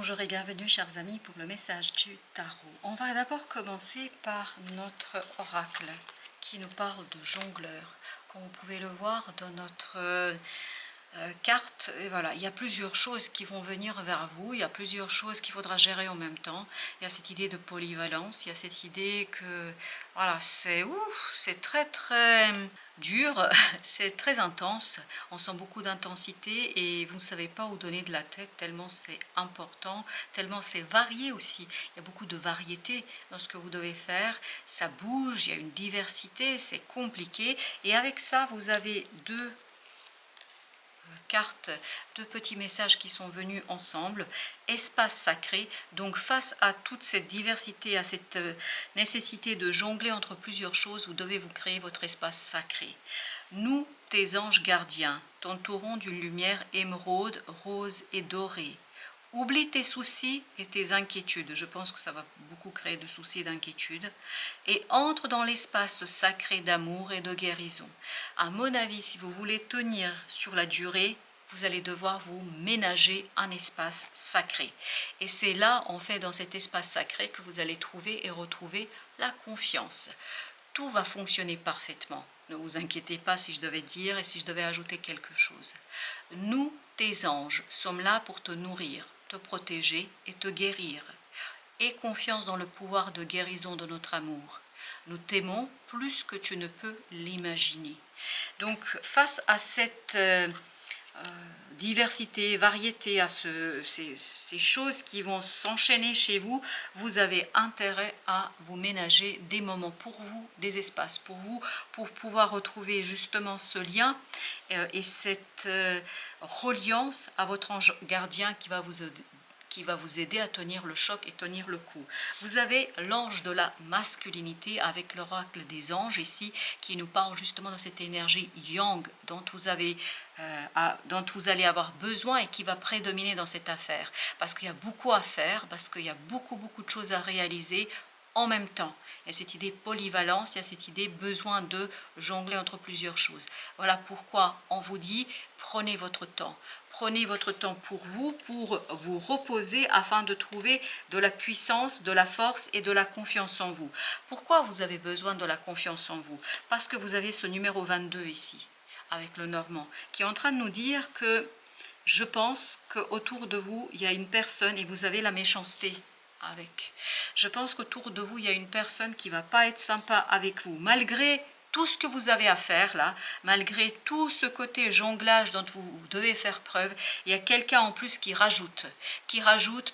Bonjour et bienvenue chers amis pour le message du tarot. On va d'abord commencer par notre oracle qui nous parle de jongleur. Comme vous pouvez le voir dans notre carte, et voilà, il y a plusieurs choses qui vont venir vers vous, il y a plusieurs choses qu'il faudra gérer en même temps. Il y a cette idée de polyvalence, il y a cette idée que voilà, c'est très dur, c'est très intense, on sent beaucoup d'intensité et vous ne savez pas où donner de la tête tellement c'est important, tellement c'est varié aussi. Il y a beaucoup de variété dans ce que vous devez faire, ça bouge, il y a une diversité, c'est compliqué et avec ça vous avez deux cartes, deux petits messages qui sont venus ensemble, espace sacré. Donc face à toute cette diversité, à cette nécessité de jongler entre plusieurs choses, vous devez vous créer votre espace sacré. Nous, tes anges gardiens, t'entourons d'une lumière émeraude, rose et dorée. Oublie tes soucis et tes inquiétudes. Je pense que ça va beaucoup créer de soucis et d'inquiétudes. Et entre dans l'espace sacré d'amour et de guérison. À mon avis, si vous voulez tenir sur la durée, vous allez devoir vous ménager un espace sacré. Et c'est là, en fait, dans cet espace sacré que vous allez trouver et retrouver la confiance. Tout va fonctionner parfaitement. Ne vous inquiétez pas si je devais dire et si je devais ajouter quelque chose. Nous, tes anges, sommes là pour te nourrir, te protéger et te guérir. Aie confiance dans le pouvoir de guérison de notre amour. Nous t'aimons plus que tu ne peux l'imaginer. Donc, face à cette diversité, variété, à ces choses qui vont s'enchaîner chez vous, vous avez intérêt à vous ménager des moments pour vous, des espaces pour vous, pour pouvoir retrouver justement ce lien et cette reliance à votre ange gardien qui va vous aider à tenir le choc et tenir le coup. Vous avez l'ange de la masculinité avec l'oracle des anges ici qui nous parle justement de cette énergie yang dont vous allez avoir besoin et qui va prédominer dans cette affaire. Parce qu'il y a beaucoup à faire, parce qu'il y a beaucoup de choses à réaliser en même temps. Il y a cette idée polyvalence, il y a cette idée besoin de jongler entre plusieurs choses. Voilà pourquoi on vous dit prenez votre temps. Prenez votre temps pour vous reposer afin de trouver de la puissance, de la force et de la confiance en vous. Pourquoi vous avez besoin de la confiance en vous? Parce que vous avez ce numéro 22 ici, avec le Normand, qui est en train de nous dire que je pense qu'autour de vous, il y a une personne et vous avez la méchanceté avec. Je pense qu'autour de vous, il y a une personne qui ne va pas être sympa avec vous, malgré tout ce que vous avez à faire là, malgré tout ce côté jonglage dont vous devez faire preuve, il y a quelqu'un en plus qui rajoute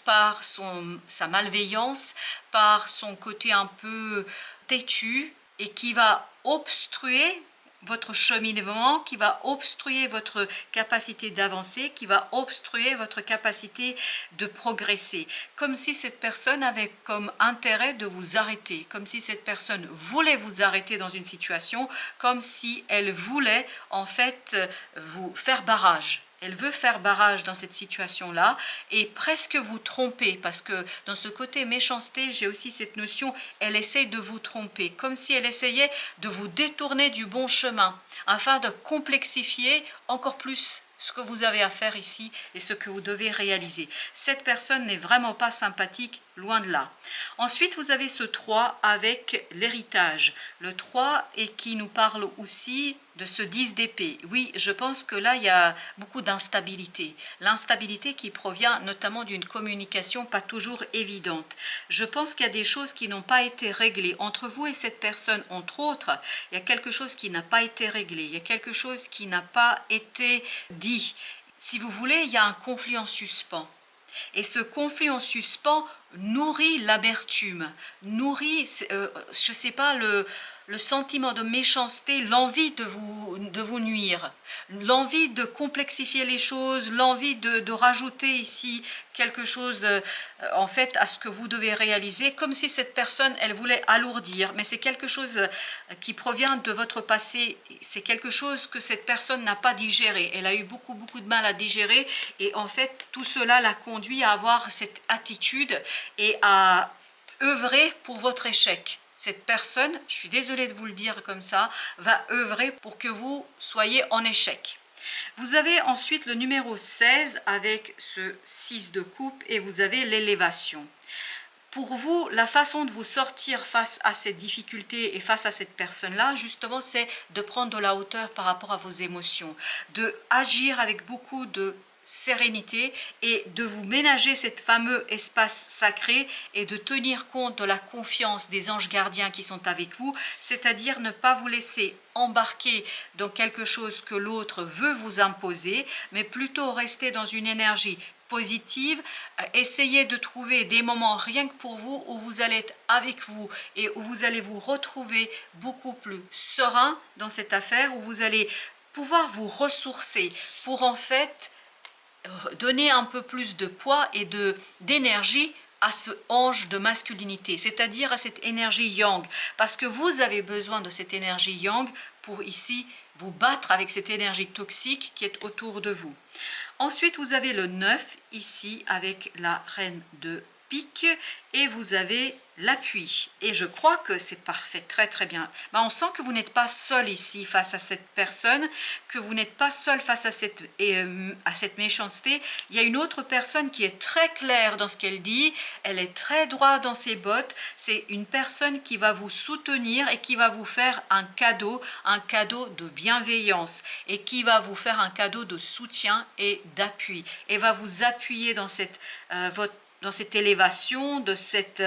par sa malveillance, par son côté un peu têtu et qui va obstruer votre cheminement, qui va obstruer votre capacité d'avancer, qui va obstruer votre capacité de progresser. Comme si cette personne avait comme intérêt de vous arrêter, comme si cette personne voulait vous arrêter dans une situation, comme si elle voulait en fait vous faire barrage. Elle veut faire barrage dans cette situation-là et presque vous tromper parce que dans ce côté méchanceté, j'ai aussi cette notion, elle essaye de vous tromper, comme si elle essayait de vous détourner du bon chemin afin de complexifier encore plus ce que vous avez à faire ici et ce que vous devez réaliser. Cette personne n'est vraiment pas sympathique, loin de là. Ensuite, vous avez ce 3 avec l'héritage. Le 3 et qui nous parle aussi de ce 10 d'épée. Oui, je pense que là, il y a beaucoup d'instabilité. L'instabilité qui provient notamment d'une communication pas toujours évidente. Je pense qu'il y a des choses qui n'ont pas été réglées. Entre vous et cette personne, entre autres, il y a quelque chose qui n'a pas été réglé. Il y a quelque chose qui n'a pas été dit. Si vous voulez, il y a un conflit en suspens. Et ce conflit en suspens nourrit l'amertume, nourrit, je ne sais pas, le sentiment de méchanceté, l'envie de vous nuire, l'envie de complexifier les choses, l'envie de rajouter ici quelque chose en fait à ce que vous devez réaliser, comme si cette personne, elle voulait alourdir, mais c'est quelque chose qui provient de votre passé, c'est quelque chose que cette personne n'a pas digéré, elle a eu beaucoup de mal à digérer et en fait tout cela l'a conduit à avoir cette attitude et à œuvrer pour votre échec. Cette personne, je suis désolée de vous le dire comme ça, va œuvrer pour que vous soyez en échec. Vous avez ensuite le numéro 16 avec ce 6 de coupe et vous avez l'élévation. Pour vous, la façon de vous sortir face à cette difficulté et face à cette personne-là, justement, c'est de prendre de la hauteur par rapport à vos émotions, de agir avec beaucoup de sérénité et de vous ménager cet fameux espace sacré et de tenir compte de la confiance des anges gardiens qui sont avec vous, c'est-à-dire ne pas vous laisser embarquer dans quelque chose que l'autre veut vous imposer, mais plutôt rester dans une énergie positive, essayez de trouver des moments rien que pour vous où vous allez être avec vous et où vous allez vous retrouver beaucoup plus serein dans cette affaire, où vous allez pouvoir vous ressourcer pour en fait donner un peu plus de poids et d'énergie à ce ange de masculinité, c'est-à-dire à cette énergie yang, parce que vous avez besoin de cette énergie yang pour ici vous battre avec cette énergie toxique qui est autour de vous. Ensuite, vous avez le 9 ici avec la reine de pique et vous avez l'appui. Et je crois que c'est parfait, très très bien. On sent que vous n'êtes pas seul ici face à cette personne, que vous n'êtes pas seul face à cette méchanceté. Il y a une autre personne qui est très claire dans ce qu'elle dit, elle est très droite dans ses bottes. C'est une personne qui va vous soutenir et qui va vous faire un cadeau de bienveillance et qui va vous faire un cadeau de soutien et d'appui et va vous appuyer dans cette élévation, de cette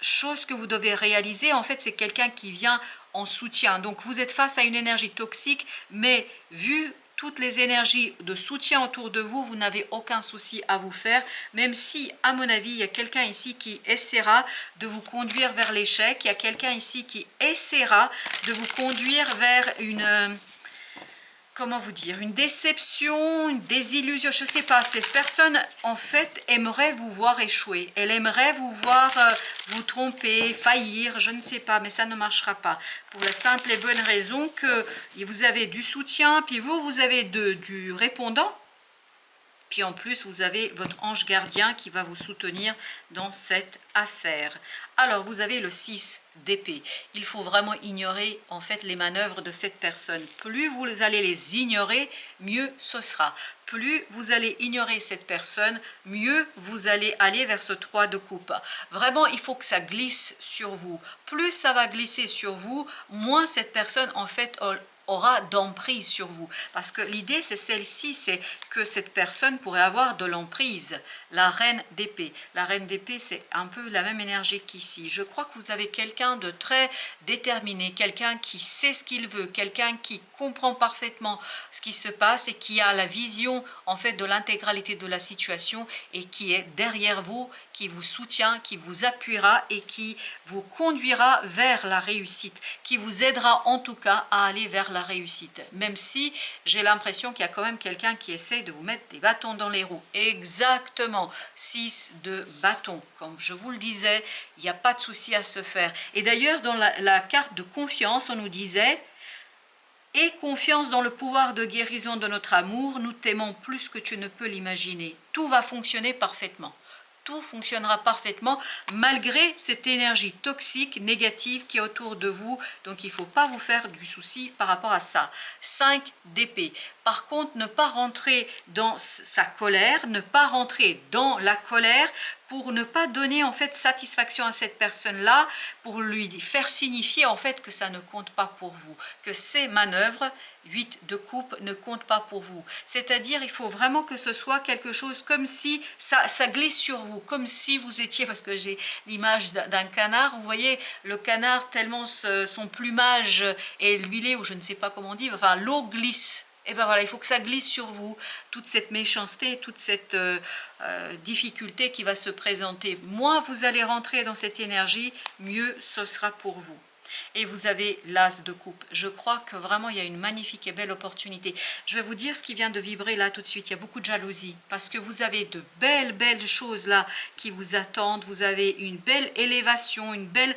chose que vous devez réaliser. En fait, c'est quelqu'un qui vient en soutien. Donc, vous êtes face à une énergie toxique, mais vu toutes les énergies de soutien autour de vous, vous n'avez aucun souci à vous faire, même si, à mon avis, il y a quelqu'un ici qui essaiera de vous conduire vers l'échec, il y a quelqu'un ici qui essaiera de vous conduire vers une... comment vous dire, une déception, une désillusion, je ne sais pas. Cette personne, en fait, aimerait vous voir échouer. Elle aimerait vous voir vous tromper, faillir, je ne sais pas, mais ça ne marchera pas. Pour la simple et bonne raison que vous avez du soutien, puis vous avez du répondant. Puis en plus, vous avez votre ange gardien qui va vous soutenir dans cette affaire. Alors, vous avez le 6 d'épée. Il faut vraiment ignorer en fait les manœuvres de cette personne. Plus vous allez les ignorer, mieux ce sera. Plus vous allez ignorer cette personne, mieux vous allez aller vers ce 3 de coupe. Vraiment, il faut que ça glisse sur vous. Plus ça va glisser sur vous, moins cette personne en fait aura d'emprise sur vous. Parce que l'idée, c'est celle-ci, c'est que cette personne pourrait avoir de l'emprise. La reine d'épée. La reine d'épée, c'est un peu la même énergie qu'ici. Je crois que vous avez quelqu'un de très déterminé, quelqu'un qui sait ce qu'il veut, quelqu'un qui comprend parfaitement ce qui se passe et qui a la vision, en fait, de l'intégralité de la situation et qui est derrière vous, qui vous soutient, qui vous appuiera et qui vous conduira vers la réussite, qui vous aidera en tout cas à aller vers la réussite, même si j'ai l'impression qu'il y a quand même quelqu'un qui essaye de vous mettre des bâtons dans les roues. Exactement, 6 de bâtons. Comme je vous le disais, il n'y a pas de souci à se faire. Et d'ailleurs, dans la carte de confiance, on nous disait « Aie confiance dans le pouvoir de guérison de notre amour, nous t'aimons plus que tu ne peux l'imaginer. » Tout va fonctionner parfaitement. Tout fonctionnera parfaitement malgré cette énergie toxique, négative qui est autour de vous. Donc, il ne faut pas vous faire du souci par rapport à ça. 5 d'épée. Par contre, ne pas rentrer dans sa colère, ne pas rentrer dans la colère pour ne pas donner en fait satisfaction à cette personne-là, pour lui faire signifier en fait que ça ne compte pas pour vous, que ces manœuvres 8 de coupe ne comptent pas pour vous. C'est-à-dire, il faut vraiment que ce soit quelque chose comme si ça glisse sur vous, comme si vous étiez, parce que j'ai l'image d'un canard, vous voyez, le canard tellement son plumage est huilé, ou je ne sais pas comment on dit, enfin l'eau glisse. Et bien voilà, il faut que ça glisse sur vous, toute cette méchanceté, toute cette difficulté qui va se présenter. Moins vous allez rentrer dans cette énergie, mieux ce sera pour vous. Et vous avez l'as de coupe. Je crois que vraiment il y a une magnifique et belle opportunité. Je vais vous dire ce qui vient de vibrer là tout de suite. Il y a beaucoup de jalousie parce que vous avez de belles choses là qui vous attendent. Vous avez une belle élévation, une belle...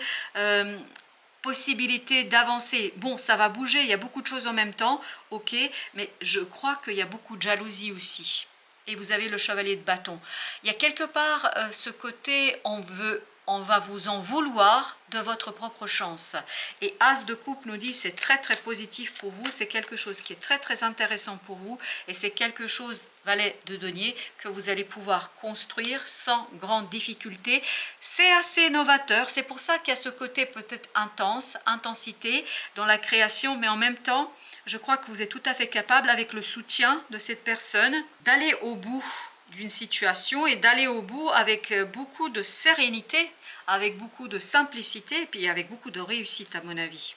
possibilité d'avancer. Bon, ça va bouger, il y a beaucoup de choses en même temps, ok, mais je crois qu'il y a beaucoup de jalousie aussi. Et vous avez le chevalier de bâton. Il y a quelque part ce côté, on veut on va vous en vouloir de votre propre chance. Et As de coupe nous dit c'est très très positif pour vous, c'est quelque chose qui est très très intéressant pour vous et c'est quelque chose, valet de denier, que vous allez pouvoir construire sans grande difficulté. C'est assez novateur, c'est pour ça qu'il y a ce côté peut-être intensité dans la création, mais en même temps, je crois que vous êtes tout à fait capable, avec le soutien de cette personne, d'aller au bout d'une situation et d'aller au bout avec beaucoup de sérénité, avec beaucoup de simplicité et puis avec beaucoup de réussite à mon avis.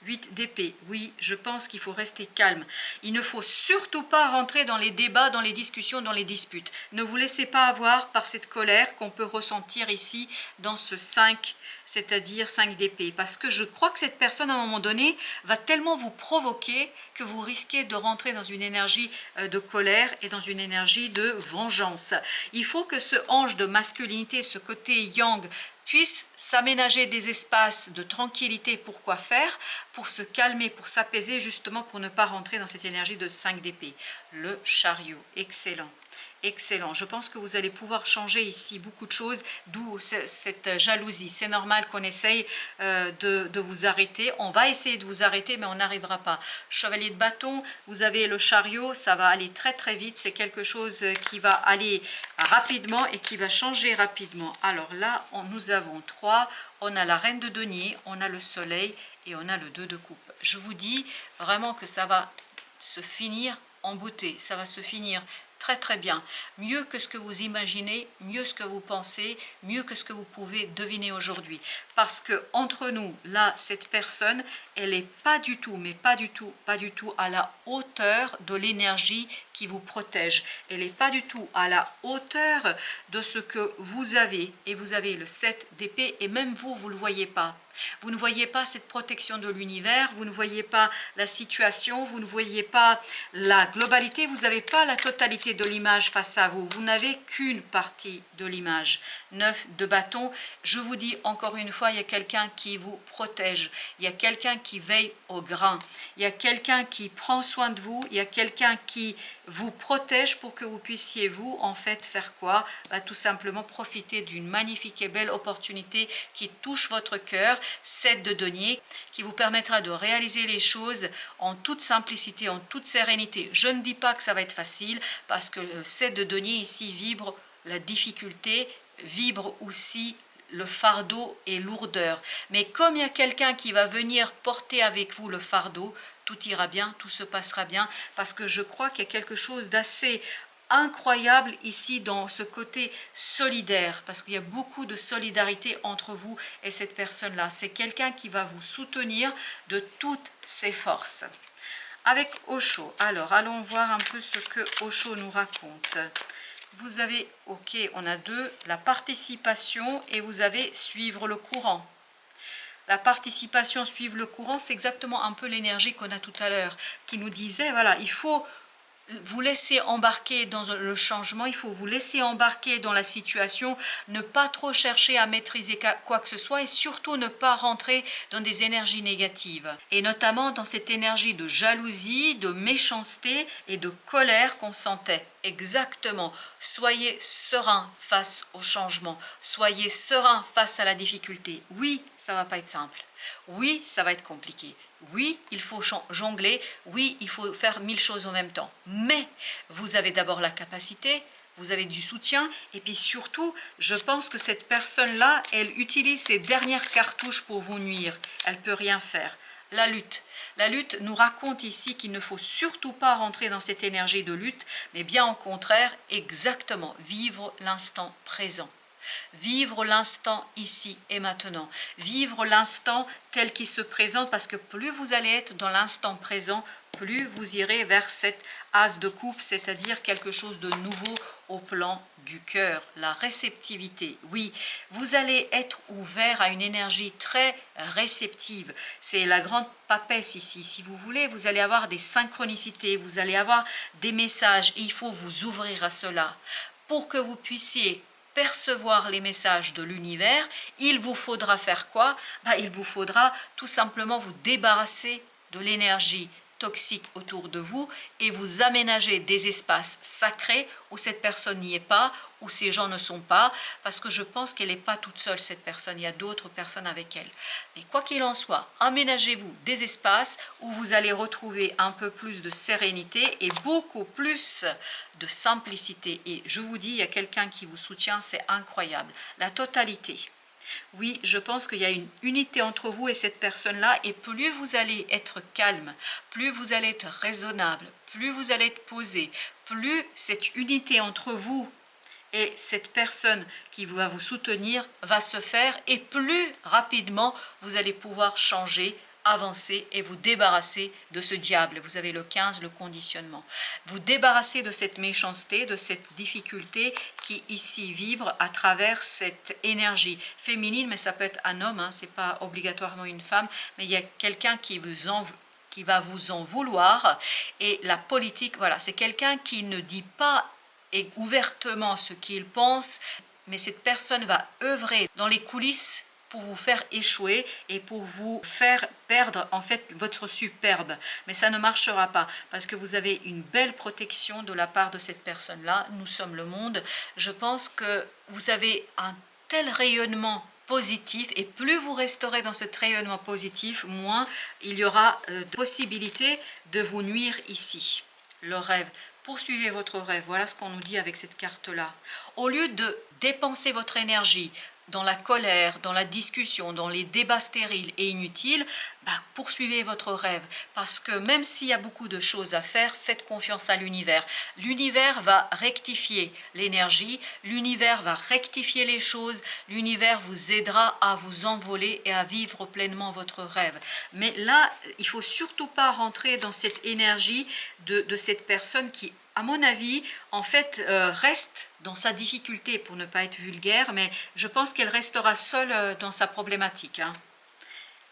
8 d'épée, oui, je pense qu'il faut rester calme. Il ne faut surtout pas rentrer dans les débats, dans les discussions, dans les disputes. Ne vous laissez pas avoir par cette colère qu'on peut ressentir ici dans ce 5, c'est-à-dire 5 d'épée. Parce que je crois que cette personne, à un moment donné, va tellement vous provoquer que vous risquez de rentrer dans une énergie de colère et dans une énergie de vengeance. Il faut que ce ange de masculinité, ce côté yang, puisse s'aménager des espaces de tranquillité. Pourquoi faire? Pour se calmer, pour s'apaiser, justement pour ne pas rentrer dans cette énergie de 5 d'épée. Le chariot, excellent. Excellent, je pense que vous allez pouvoir changer ici beaucoup de choses, d'où cette jalousie. C'est normal qu'on essaye de vous arrêter, on va essayer de vous arrêter mais on n'arrivera pas. Chevalier de bâton, vous avez le chariot, ça va aller très très vite, c'est quelque chose qui va aller rapidement et qui va changer rapidement. Alors là, nous avons 3, on a la reine de denier, on a le soleil et on a le 2 de coupe. Je vous dis vraiment que ça va se finir en beauté, ça va se finir très très bien, mieux que ce que vous imaginez, mieux ce que vous pensez, mieux que ce que vous pouvez deviner aujourd'hui. Parce que entre nous, là, cette personne, elle n'est pas du tout, mais pas du tout à la hauteur de l'énergie qui vous protège. Elle n'est pas du tout à la hauteur de ce que vous avez. Et vous avez le 7 d'épée et même vous, vous ne le voyez pas. Vous ne voyez pas cette protection de l'univers, vous ne voyez pas la situation, vous ne voyez pas la globalité, vous n'avez pas la totalité de l'image face à vous. Vous n'avez qu'une partie de l'image. 9 de bâton, je vous dis encore une fois, il y a quelqu'un qui vous protège, il y a quelqu'un qui veille au grain, il y a quelqu'un qui prend soin de vous, il y a quelqu'un qui vous protège pour que vous puissiez vous en fait faire quoi? Tout simplement profiter d'une magnifique et belle opportunité qui touche votre cœur, 7 de denier, qui vous permettra de réaliser les choses en toute simplicité, en toute sérénité. Je ne dis pas que ça va être facile parce que le 7 de denier ici vibre la difficulté, vibre aussi le fardeau et lourdeur. Mais comme il y a quelqu'un qui va venir porter avec vous le fardeau, tout ira bien, tout se passera bien, parce que je crois qu'il y a quelque chose d'assez incroyable ici dans ce côté solidaire, parce qu'il y a beaucoup de solidarité entre vous et cette personne-là. C'est quelqu'un qui va vous soutenir de toutes ses forces. Avec Osho, alors allons voir un peu ce que Osho nous raconte. Vous avez, ok, on a 2, la participation et vous avez suivre le courant. La participation, suivre le courant, c'est exactement un peu l'énergie qu'on a tout à l'heure, qui nous disait, voilà, il faut vous laisser embarquer dans le changement, il faut vous laisser embarquer dans la situation, ne pas trop chercher à maîtriser quoi que ce soit et surtout ne pas rentrer dans des énergies négatives. Et notamment dans cette énergie de jalousie, de méchanceté et de colère qu'on sentait. Exactement. Soyez serein face au changement. Soyez serein face à la difficulté. Oui, ça ne va pas être simple. Oui, ça va être compliqué. Oui, il faut jongler. Oui, il faut faire 1000 choses en même temps. Mais vous avez d'abord la capacité, vous avez du soutien. Et puis surtout, je pense que cette personne-là, elle utilise ses dernières cartouches pour vous nuire. Elle ne peut rien faire. La lutte. La lutte nous raconte ici qu'il ne faut surtout pas rentrer dans cette énergie de lutte, mais bien au contraire, exactement, vivre l'instant présent. Vivre l'instant ici et maintenant. Vivre l'instant tel qu'il se présente, parce que plus vous allez être dans l'instant présent, plus vous irez vers cette as de coupe, c'est-à-dire quelque chose de nouveau au plan du cœur, la réceptivité. Oui, vous allez être ouvert à une énergie très réceptive. C'est la grande papesse ici. Si vous voulez, vous allez avoir des synchronicités, vous allez avoir des messages et il faut vous ouvrir à cela. Pour que vous puissiez percevoir les messages de l'univers, il vous faudra faire quoi? Il vous faudra tout simplement vous débarrasser de l'énergie toxique autour de vous et vous aménagez des espaces sacrés où cette personne n'y est pas, où ces gens ne sont pas, parce que je pense qu'elle n'est pas toute seule, cette personne, il y a d'autres personnes avec elle. Mais quoi qu'il en soit, aménagez-vous des espaces où vous allez retrouver un peu plus de sérénité et beaucoup plus de simplicité. Et je vous dis, il y a quelqu'un qui vous soutient, c'est incroyable. La totalité. Oui, je pense qu'il y a une unité entre vous et cette personne-là, et plus vous allez être calme, plus vous allez être raisonnable, plus vous allez être posé, plus cette unité entre vous et cette personne qui va vous soutenir va se faire, et plus rapidement vous allez pouvoir changer, avancer et vous débarrasser de ce diable. Vous avez le 15, le conditionnement. Vous débarrasser de cette méchanceté, de cette difficulté qui ici vibre à travers cette énergie féminine, mais ça peut être un homme, hein, c'est pas obligatoirement une femme, mais il y a quelqu'un qui va vous en vouloir. Et la politique, voilà, c'est quelqu'un qui ne dit pas et ouvertement ce qu'il pense, mais cette personne va œuvrer dans les coulisses pour vous faire échouer et pour vous faire perdre en fait votre superbe. Mais ça ne marchera pas parce que vous avez une belle protection de la part de cette personne-là. Nous sommes le monde. Je pense que vous avez un tel rayonnement positif, et plus vous resterez dans cet rayonnement positif, moins il y aura de possibilités de vous nuire ici. Le rêve. Poursuivez votre rêve, voilà ce qu'on nous dit avec cette carte-là. Au lieu de dépenser votre énergie dans la colère, dans la discussion, dans les débats stériles et inutiles, poursuivez votre rêve. Parce que même s'il y a beaucoup de choses à faire, faites confiance à l'univers. L'univers va rectifier l'énergie, l'univers va rectifier les choses, l'univers vous aidera à vous envoler et à vivre pleinement votre rêve. Mais là, il ne faut surtout pas rentrer dans cette énergie de cette personne qui, à mon avis, en fait, reste dans sa difficulté, pour ne pas être vulgaire, mais je pense qu'elle restera seule dans sa problématique.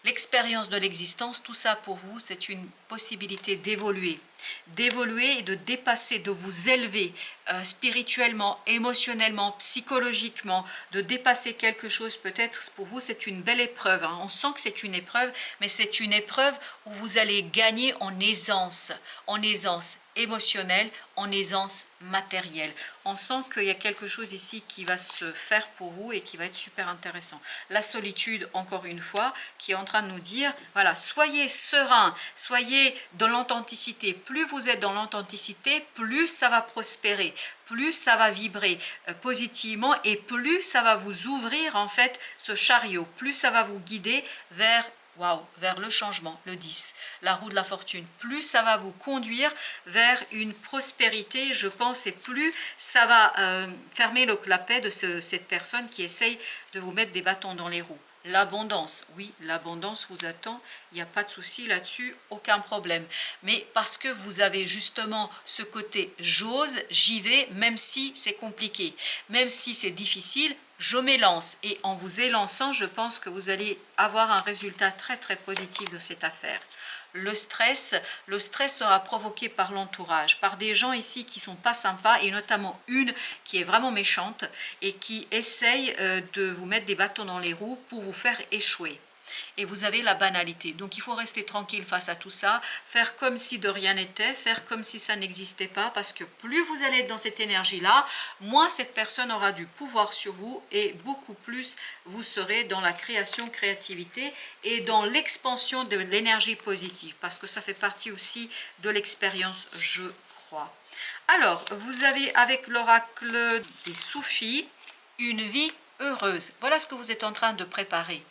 L'expérience de l'existence, tout ça pour vous, c'est une possibilité d'évoluer et de dépasser, de vous élever spirituellement, émotionnellement, psychologiquement, de dépasser quelque chose. Peut-être pour vous c'est une belle épreuve, hein. On sent que c'est une épreuve, mais c'est une épreuve où vous allez gagner en aisance émotionnelle, en aisance matérielle. On sent qu'il y a quelque chose ici qui va se faire pour vous et qui va être super intéressant. La solitude, encore une fois, qui est en train de nous dire, voilà, soyez serein, soyez dans l'authenticité. Plus vous êtes dans l'authenticité, plus ça va prospérer, plus ça va vibrer positivement, et plus ça va vous ouvrir en fait ce chariot, plus ça va vous guider vers vers le changement, le 10, la roue de la fortune. Plus ça va vous conduire vers une prospérité, je pense, et plus ça va fermer le clapet de cette personne qui essaye de vous mettre des bâtons dans les roues. L'abondance, oui, l'abondance vous attend, il n'y a pas de souci là-dessus, aucun problème. Mais parce que vous avez justement ce côté j'ose, j'y vais, même si c'est compliqué, même si c'est difficile, je m'élance. Et en vous élançant, je pense que vous allez avoir un résultat très très positif de cette affaire. Le stress sera provoqué par l'entourage, par des gens ici qui sont pas sympas, et notamment une qui est vraiment méchante et qui essaye de vous mettre des bâtons dans les roues pour vous faire échouer. Et vous avez la banalité. Donc il faut rester tranquille face à tout ça, faire comme si de rien n'était, faire comme si ça n'existait pas, parce que plus vous allez être dans cette énergie-là, moins cette personne aura du pouvoir sur vous, et beaucoup plus vous serez dans la créativité et dans l'expansion de l'énergie positive, parce que ça fait partie aussi de l'expérience, je crois. Alors, vous avez avec l'oracle des Soufis une vie heureuse. Voilà ce que vous êtes en train de préparer.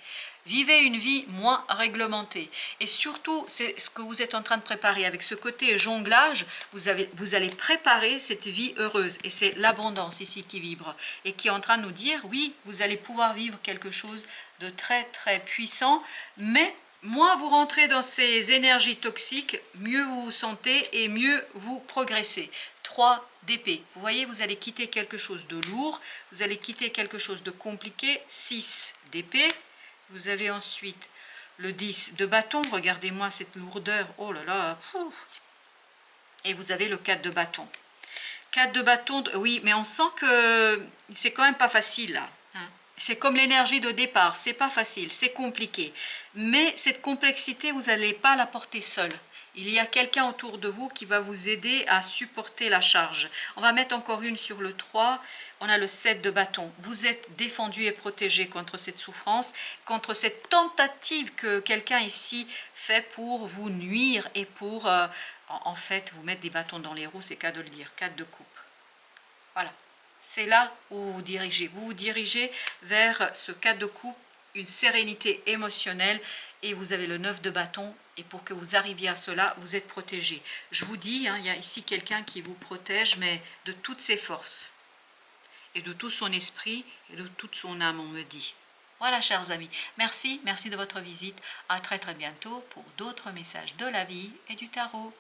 Vivez une vie moins réglementée. Et surtout, c'est ce que vous êtes en train de préparer. Avec ce côté jonglage, vous allez préparer cette vie heureuse. Et c'est l'abondance ici qui vibre. Et qui est en train de nous dire, oui, vous allez pouvoir vivre quelque chose de très très puissant. Mais moins vous rentrez dans ces énergies toxiques, mieux vous vous sentez et mieux vous progressez. 3 d'épée. Vous voyez, vous allez quitter quelque chose de lourd. Vous allez quitter quelque chose de compliqué. 6 d'épée. Vous avez ensuite le 10 de bâton, regardez-moi cette lourdeur, oh là là, pouf. Et vous avez le 4 de bâton. 4 de bâton, oui, mais on sent que c'est quand même pas facile là. Hein. C'est comme l'énergie de départ, c'est pas facile, c'est compliqué. Mais cette complexité, vous n'allez pas la porter seule. Il y a quelqu'un autour de vous qui va vous aider à supporter la charge. On va mettre encore une sur le 3. On a le 7 de bâton. Vous êtes défendu et protégé contre cette souffrance, contre cette tentative que quelqu'un ici fait pour vous nuire et pour, en fait, vous mettre des bâtons dans les roues, c'est qu'à de le dire. 4 de coupe. Voilà. C'est là où vous vous dirigez. Vous vous dirigez vers ce 4 de coupe, une sérénité émotionnelle, et vous avez le 9 de bâton, et pour que vous arriviez à cela, vous êtes protégé. Je vous dis, il y a ici quelqu'un qui vous protège, mais de toutes ses forces, et de tout son esprit, et de toute son âme, on me dit. Voilà, chers amis, merci de votre visite. À très bientôt pour d'autres messages de la vie et du tarot.